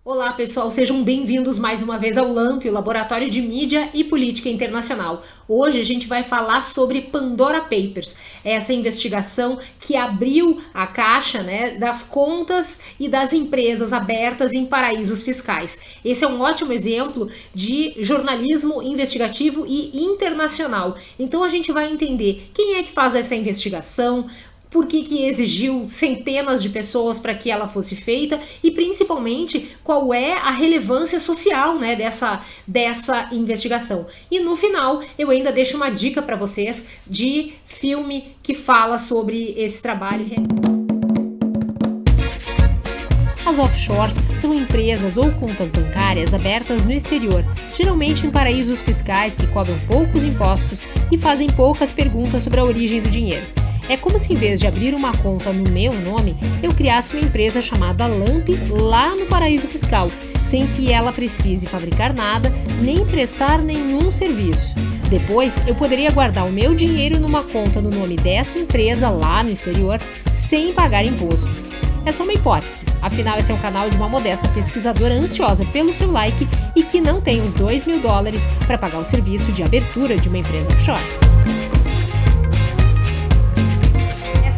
Olá pessoal, sejam bem-vindos mais uma vez ao LAMP, o Laboratório de Mídia e Política Internacional. Hoje a gente vai falar sobre Pandora Papers, essa investigação que abriu a caixa, das contas e das empresas abertas em paraísos fiscais. Esse é um ótimo exemplo de jornalismo investigativo e internacional. Então a gente vai entender quem é que faz essa investigação, por que exigiu centenas de pessoas para que ela fosse feita e principalmente qual é a relevância social, dessa investigação. E no final eu ainda deixo uma dica para vocês de filme que fala sobre esse trabalho. As offshores são empresas ou contas bancárias abertas no exterior, geralmente em paraísos fiscais que cobram poucos impostos e fazem poucas perguntas sobre a origem do dinheiro. É como se, em vez de abrir uma conta no meu nome, eu criasse uma empresa chamada LAMP lá no paraíso fiscal, sem que ela precise fabricar nada nem prestar nenhum serviço. Depois, eu poderia guardar o meu dinheiro numa conta no nome dessa empresa lá no exterior, sem pagar imposto. É só uma hipótese, afinal esse é um canal de uma modesta pesquisadora ansiosa pelo seu like e que não tem os $2.000 para pagar o serviço de abertura de uma empresa offshore.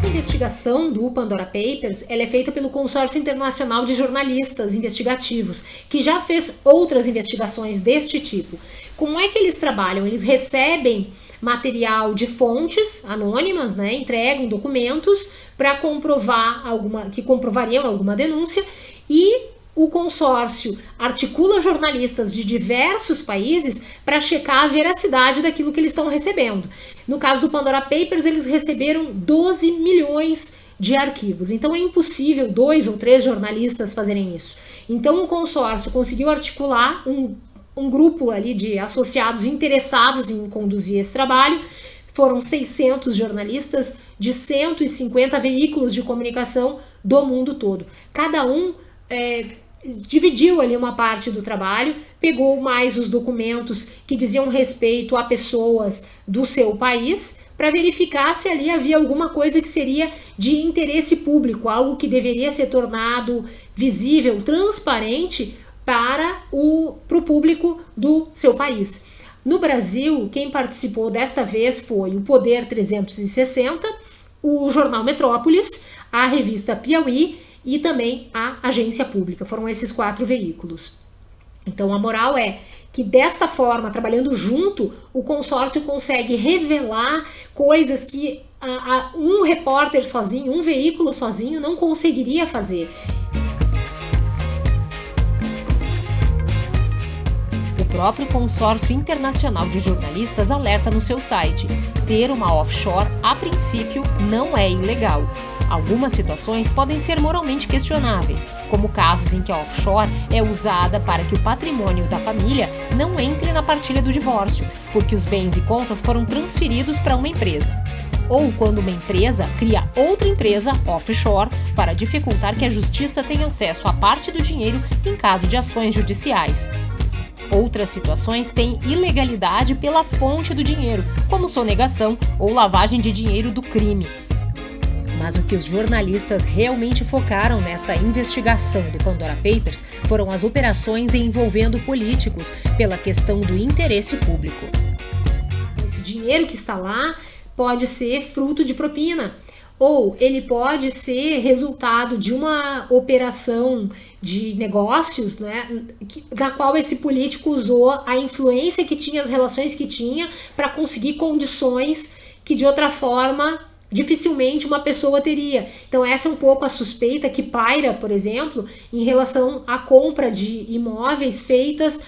A investigação do Pandora Papers ela é feita pelo Consórcio Internacional de Jornalistas Investigativos, que já fez outras investigações deste tipo. Como é que eles trabalham? Eles recebem material de fontes anônimas, entregam documentos para que comprovariam alguma denúncia e o consórcio articula jornalistas de diversos países para checar a veracidade daquilo que eles estão recebendo. No caso do Pandora Papers, eles receberam 12 milhões de arquivos. Então é impossível 2 ou 3 jornalistas fazerem isso. Então o consórcio conseguiu articular um grupo ali de associados interessados em conduzir esse trabalho. Foram 600 jornalistas de 150 veículos de comunicação do mundo todo. Cada um dividiu ali uma parte do trabalho, pegou mais os documentos que diziam respeito a pessoas do seu país para verificar se ali havia alguma coisa que seria de interesse público, algo que deveria ser tornado visível, transparente para o público do seu país. No Brasil, quem participou desta vez foi o Poder 360, o Jornal Metrópolis, a revista Piauí e também a agência pública. Foram esses 4 veículos. Então a moral é que desta forma, trabalhando junto, o consórcio consegue revelar coisas que um repórter sozinho, um veículo sozinho não conseguiria fazer. O próprio Consórcio Internacional de Jornalistas alerta no seu site: ter uma offshore, a princípio, não é ilegal. Algumas situações podem ser moralmente questionáveis, como casos em que a offshore é usada para que o patrimônio da família não entre na partilha do divórcio, porque os bens e contas foram transferidos para uma empresa. Ou quando uma empresa cria outra empresa offshore para dificultar que a justiça tenha acesso à parte do dinheiro em caso de ações judiciais. Outras situações têm ilegalidade pela fonte do dinheiro, como sonegação ou lavagem de dinheiro do crime. Mas o que os jornalistas realmente focaram nesta investigação do Pandora Papers foram as operações envolvendo políticos pela questão do interesse público. Esse dinheiro que está lá pode ser fruto de propina, ou ele pode ser resultado de uma operação de negócios, na qual esse político usou a influência que tinha, as relações que tinha, para conseguir condições que de outra forma dificilmente uma pessoa teria. Então essa é um pouco a suspeita que paira, por exemplo, em relação à compra de imóveis feitas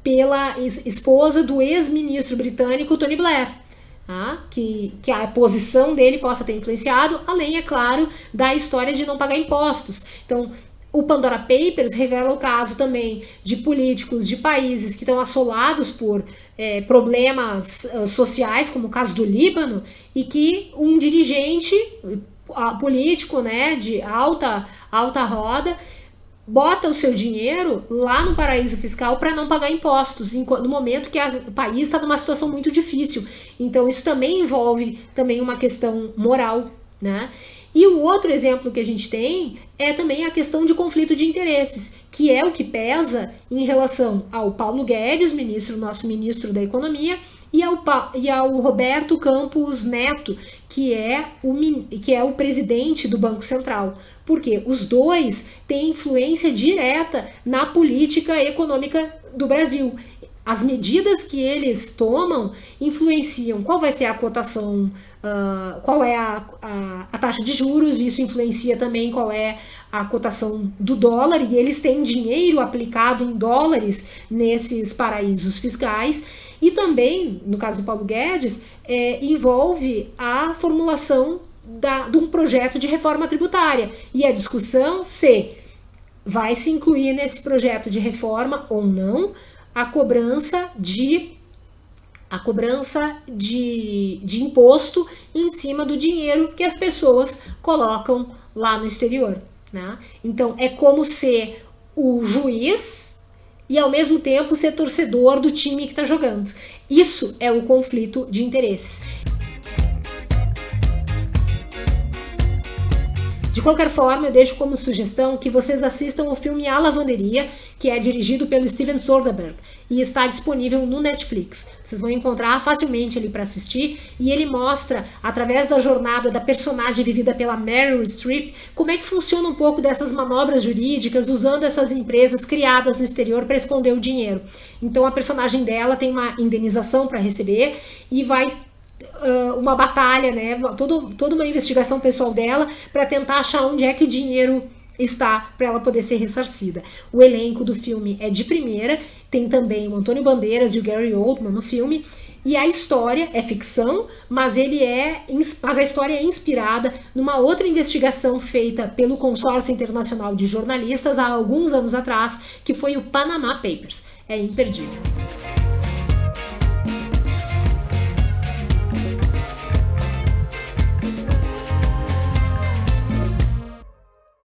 pela esposa do ex-ministro britânico Tony Blair. Que a posição dele possa ter influenciado, além, é claro, da história de não pagar impostos. Então, o Pandora Papers revela o caso também de políticos de países que estão assolados por problemas sociais, como o caso do Líbano, e que um dirigente político de alta roda bota o seu dinheiro lá no paraíso fiscal para não pagar impostos, no momento que o país está numa situação muito difícil. Então isso também envolve uma questão moral, E o outro exemplo que a gente tem é também a questão de conflito de interesses, que é o que pesa em relação ao Paulo Guedes, nosso ministro da Economia, e ao Roberto Campos Neto, que é o presidente do Banco Central. Porque os dois têm influência direta na política econômica do Brasil. As medidas que eles tomam influenciam qual vai ser a cotação, qual é a taxa de juros, isso influencia também qual é a cotação do dólar, e eles têm dinheiro aplicado em dólares nesses paraísos fiscais. E também, no caso do Paulo Guedes, envolve a formulação de um projeto de reforma tributária e a discussão se vai se incluir nesse projeto de reforma ou não a cobrança de imposto em cima do dinheiro que as pessoas colocam lá no exterior, né? Então é como ser o juiz e ao mesmo tempo ser torcedor do time que está jogando. Isso é o conflito de interesses. De qualquer forma, eu deixo como sugestão que vocês assistam o filme A Lavanderia, que é dirigido pelo Steven Soderbergh e está disponível no Netflix. Vocês vão encontrar facilmente ali para assistir, e ele mostra, através da jornada da personagem vivida pela Meryl Streep, como é que funciona um pouco dessas manobras jurídicas usando essas empresas criadas no exterior para esconder o dinheiro. Então a personagem dela tem uma indenização para receber e vai uma batalha, né, toda uma investigação pessoal dela para tentar achar onde é que o dinheiro está para ela poder ser ressarcida. O elenco do filme é de primeira, tem também o Antônio Bandeiras e o Gary Oldman no filme, e a história é ficção, mas a história é inspirada numa outra investigação feita pelo Consórcio Internacional de Jornalistas há alguns anos atrás, que foi o Panama Papers. É imperdível.